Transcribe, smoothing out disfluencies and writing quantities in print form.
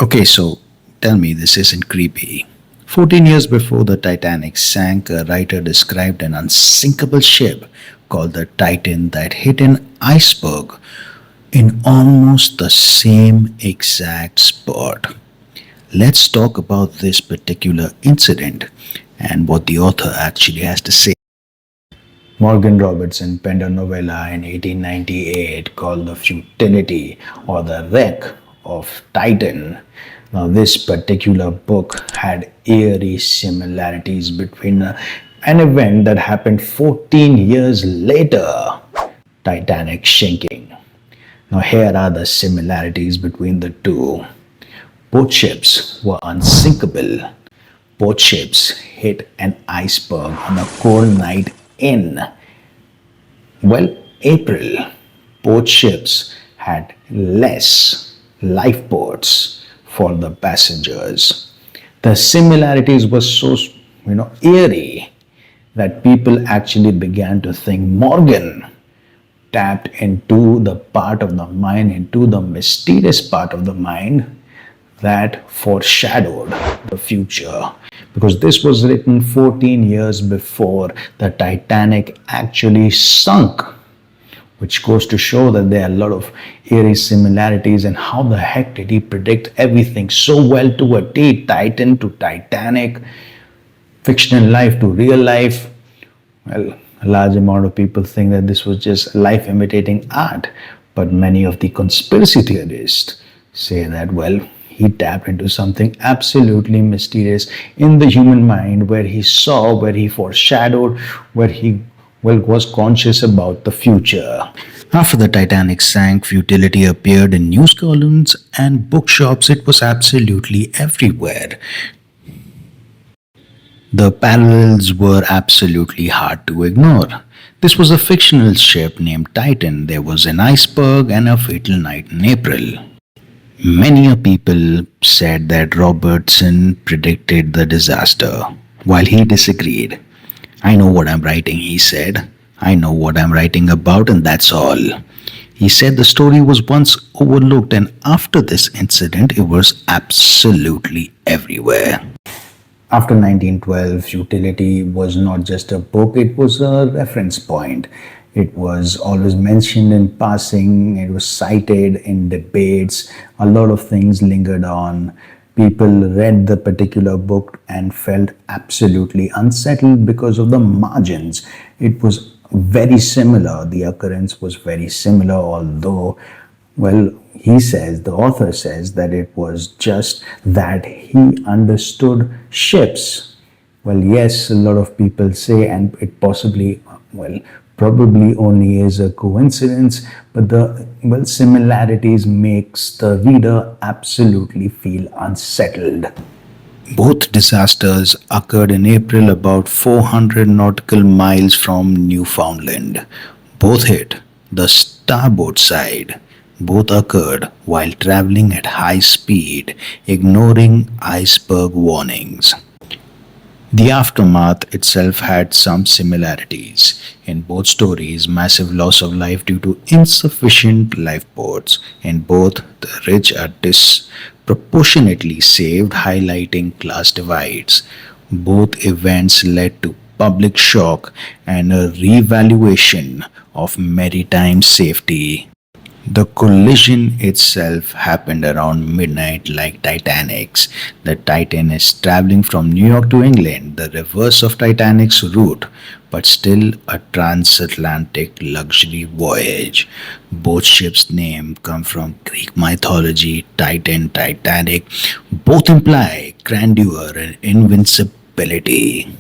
Okay, so tell me this isn't creepy. 14 years before the Titanic sank, a writer described an unsinkable ship called the Titan that hit an iceberg in almost the same exact spot. Let's talk about this particular incident and what the author actually has to say. Morgan Robertson penned a novella in 1898 called The Futility or The Wreck of Titan. Now, this particular book had eerie similarities between an event that happened 14 years later, Titanic sinking. Now, here are the similarities between the two. Both ships were unsinkable. Both ships hit an iceberg on a cold night in, well, April. Both ships had less lifeboats for the passengers. The similarities were so, eerie that people actually began to think Morgan tapped into the part of the mind, into the mysterious part of the mind that foreshadowed the future. Because this was written 14 years before the Titanic actually sunk, which goes to show that there are a lot of eerie similarities. And how the heck did he predict everything so well to a T? Titan to Titanic, fictional life to real life. Well, a large amount of people think that this was just life imitating art, but many of the conspiracy theorists say that, well, he tapped into something absolutely mysterious in the human mind, where he saw, where he foreshadowed, where he, well, was conscious about the future. After the Titanic sank, futility appeared in news columns and bookshops. It was absolutely everywhere. The parallels were absolutely hard to ignore. This was a fictional ship named Titan. There was an iceberg and a fatal night in April. Many people said that Robertson predicted the disaster, while he disagreed. I know what I'm writing, he said. I know what I'm writing about, and that's all. He said the story was once overlooked, and after this incident, it was absolutely everywhere. After 1912, Futility was not just a book, it was a reference point. It was always mentioned in passing, it was cited in debates, a lot of things lingered on. People read the particular book and felt absolutely unsettled because of the margins. It was very similar, the occurrence was very similar, although, well, he says, the author says that it was just that he understood ships. Well, yes, a lot of people say, and it possibly, well, probably only is a coincidence, but the, well, similarities makes the reader absolutely feel unsettled. Both disasters occurred in April, about 400 nautical miles from Newfoundland. Both hit the starboard side. Both occurred while traveling at high speed, ignoring iceberg warnings. The aftermath itself had some similarities. In both stories, massive loss of life due to insufficient lifeboats. In both, the rich are disproportionately saved, highlighting class divides. Both events led to public shock and a revaluation of maritime safety. The collision itself happened around midnight like Titanic's. The Titan is traveling from New York to England, the reverse of Titanic's route, but still a transatlantic luxury voyage. Both ships' names come from Greek mythology, Titan, Titanic. Both imply grandeur and invincibility.